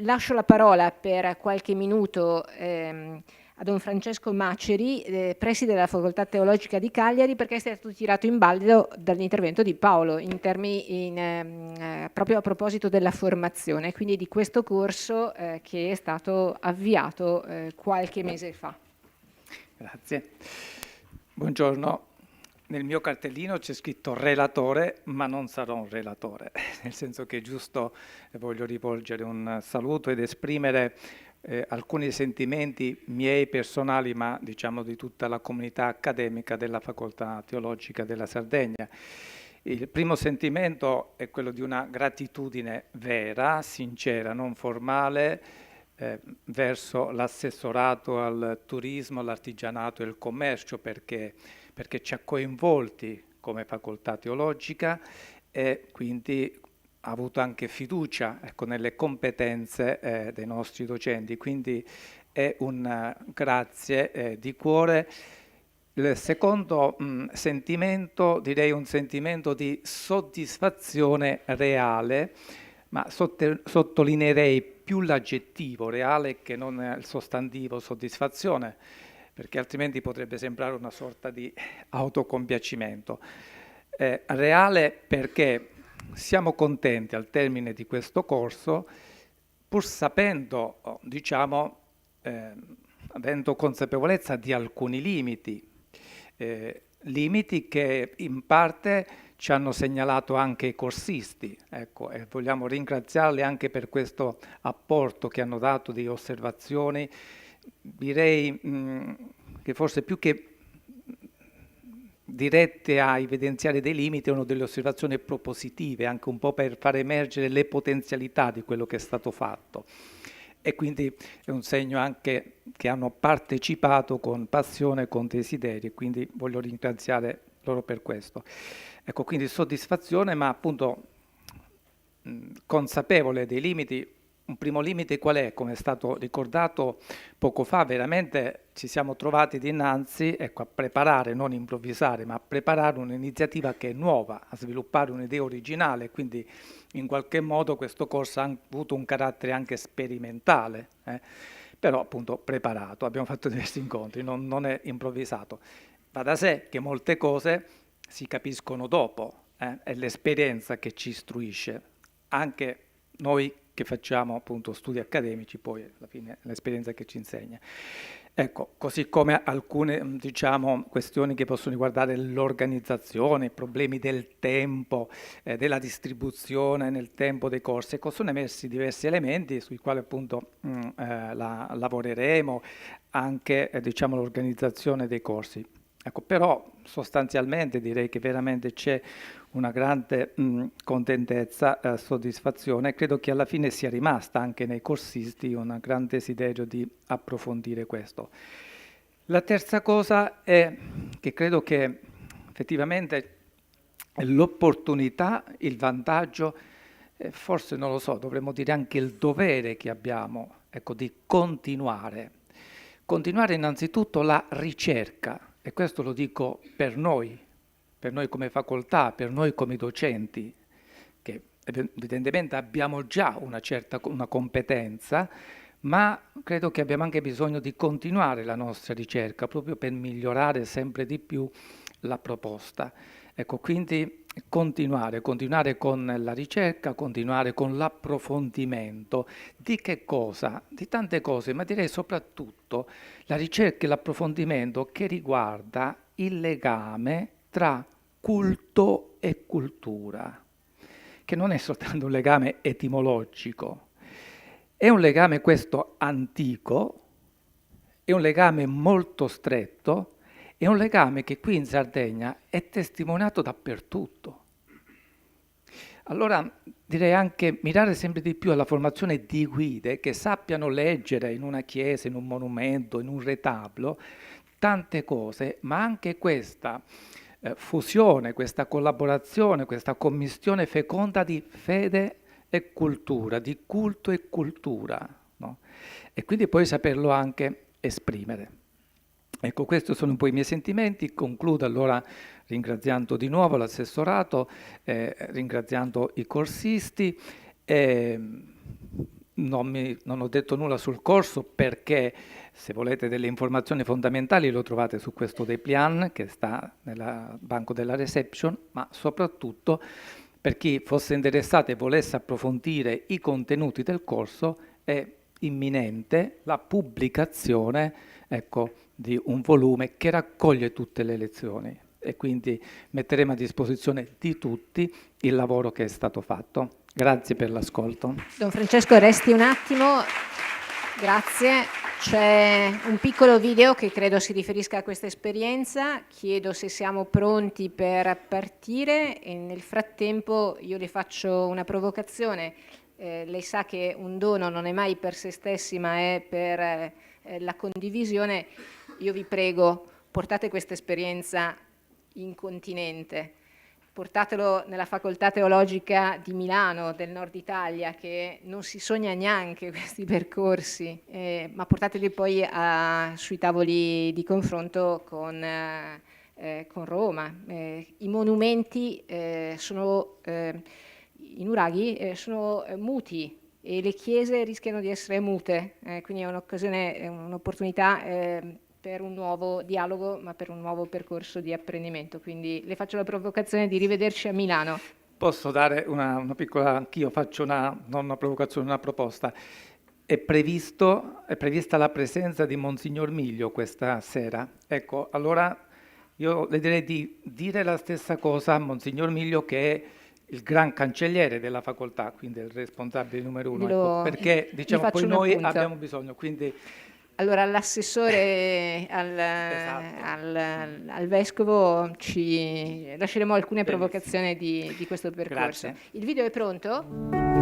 Lascio la parola per qualche minuto a Don Francesco Maceri, preside della Facoltà Teologica di Cagliari, perché è stato tirato in ballo dall'intervento di Paolo proprio a proposito della formazione, quindi di questo corso che è stato avviato qualche mese fa. Grazie. Buongiorno. Nel mio cartellino c'è scritto relatore, ma non sarò un relatore, nel senso che giusto voglio rivolgere un saluto ed esprimere alcuni sentimenti miei personali, ma diciamo di tutta la comunità accademica della Facoltà Teologica della Sardegna. Il primo sentimento è quello di una gratitudine vera, sincera, non formale, verso l'assessorato al turismo, all'artigianato e al commercio, perché ci ha coinvolti come facoltà teologica e quindi ha avuto anche fiducia, ecco, nelle competenze dei nostri docenti. Quindi è un grazie di cuore. Il secondo sentimento, direi un sentimento di soddisfazione reale, ma sottolineerei più l'aggettivo reale che non il sostantivo soddisfazione, perché altrimenti potrebbe sembrare una sorta di autocompiacimento. Reale perché siamo contenti al termine di questo corso, pur sapendo, diciamo, avendo consapevolezza di alcuni limiti, limiti che in parte ci hanno segnalato anche i corsisti, ecco, e vogliamo ringraziarli anche per questo apporto che hanno dato di osservazioni, direi che forse più che dirette a evidenziare dei limiti, erano delle osservazioni propositive, anche un po' per far emergere le potenzialità di quello che è stato fatto. E quindi è un segno anche che hanno partecipato con passione, con desiderio, e quindi voglio ringraziare loro per questo. Ecco, quindi soddisfazione, ma appunto consapevole dei limiti. Un primo limite qual è? Come è stato ricordato poco fa, veramente ci siamo trovati dinanzi, ecco, a preparare, non improvvisare, ma a preparare un'iniziativa che è nuova, a sviluppare un'idea originale, quindi in qualche modo questo corso ha avuto un carattere anche sperimentale, però appunto preparato, abbiamo fatto diversi incontri, non è improvvisato. Va da sé che molte cose si capiscono dopo, è l'esperienza che ci istruisce, anche noi che facciamo appunto studi accademici, poi alla fine è l'esperienza che ci insegna. Ecco, così come alcune diciamo, questioni che possono riguardare l'organizzazione, i problemi del tempo, della distribuzione nel tempo dei corsi, ecco, sono emersi diversi elementi sui quali appunto lavoreremo, anche diciamo, l'organizzazione dei corsi. Ecco, però sostanzialmente direi che veramente c'è una grande contentezza, soddisfazione. Credo che alla fine sia rimasta anche nei corsisti un gran desiderio di approfondire questo. La terza cosa è che credo che effettivamente l'opportunità, il vantaggio, forse non lo so, dovremmo dire anche il dovere che abbiamo, ecco, di continuare. Continuare innanzitutto la ricerca, e questo lo dico per noi come facoltà, per noi come docenti, che evidentemente abbiamo già una competenza, ma credo che abbiamo anche bisogno di continuare la nostra ricerca proprio per migliorare sempre di più la proposta. Ecco, quindi continuare con la ricerca, continuare con l'approfondimento. Di che cosa? Di tante cose, ma direi soprattutto la ricerca e l'approfondimento che riguarda il legame tra culto e cultura, che non è soltanto un legame etimologico, è un legame questo antico, è un legame molto stretto, è un legame che qui in Sardegna è testimoniato dappertutto. Allora direi anche mirare sempre di più alla formazione di guide che sappiano leggere in una chiesa, in un monumento, in un retablo, tante cose, ma anche questa fusione, questa collaborazione, questa commistione feconda di fede e cultura, di culto e cultura, no? E quindi poi saperlo anche esprimere. Ecco, questi sono un po' i miei sentimenti. Concludo allora ringraziando di nuovo l'assessorato, ringraziando i corsisti. non ho detto nulla sul corso perché, se volete delle informazioni fondamentali, lo trovate su questo Deplian che sta nel banco della reception, ma soprattutto per chi fosse interessato e volesse approfondire i contenuti del corso è imminente la pubblicazione, ecco, di un volume che raccoglie tutte le lezioni e quindi metteremo a disposizione di tutti il lavoro che è stato fatto. Grazie per l'ascolto. Don Francesco, resti un attimo. Grazie. C'è un piccolo video che credo si riferisca a questa esperienza. Chiedo se siamo pronti per partire e nel frattempo io le faccio una provocazione. Lei sa che un dono non è mai per se stessi ma è per la condivisione. Io vi prego, portate questa esperienza in continente. Portatelo nella facoltà teologica di Milano, del nord Italia, che non si sogna neanche questi percorsi, ma portateli poi sui tavoli di confronto con Roma. I monumenti sono, i nuraghi sono muti e le chiese rischiano di essere mute, quindi è un'occasione, è un'opportunità per un nuovo dialogo, ma per un nuovo percorso di apprendimento. Quindi le faccio la provocazione di rivederci a Milano. Posso dare una piccola, anch'io faccio non una provocazione, una proposta. È prevista la presenza di Monsignor Miglio questa sera. Ecco, allora io le direi di dire la stessa cosa a Monsignor Miglio, che è il gran cancelliere della facoltà, quindi il responsabile numero uno, ecco, perché diciamo poi noi abbiamo bisogno. Quindi allora l'assessore al vescovo ci lasceremo alcune provocazioni di questo percorso. Grazie. Il video è pronto?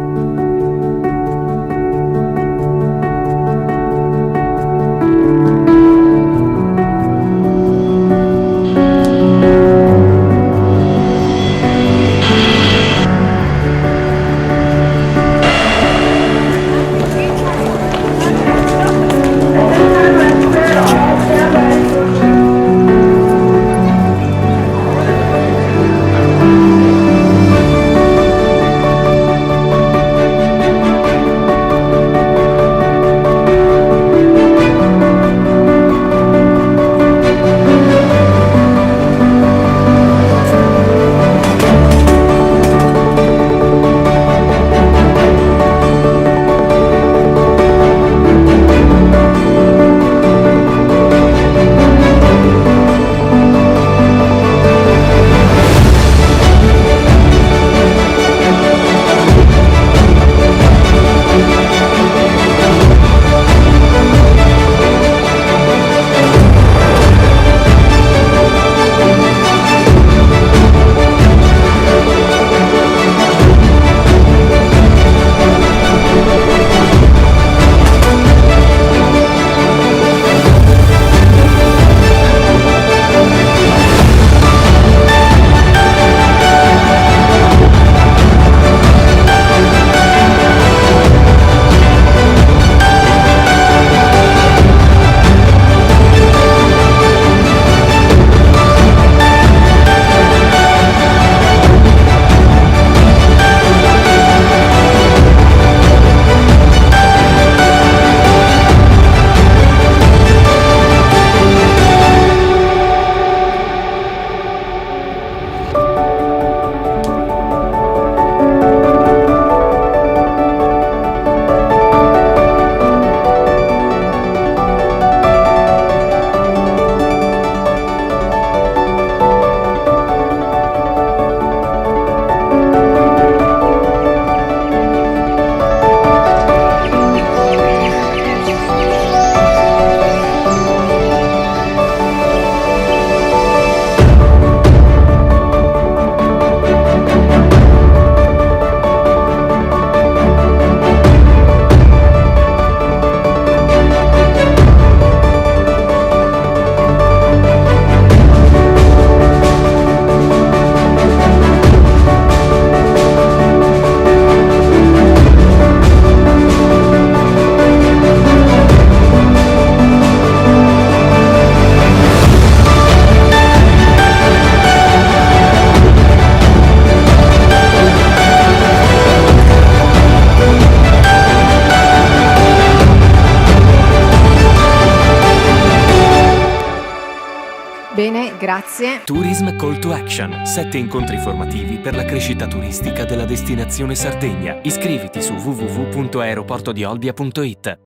Bene, grazie. Tourism Call to Action, 7 incontri formativi per la crescita turistica della destinazione Sardegna. Iscriviti su www.aeroportodiolbia.it.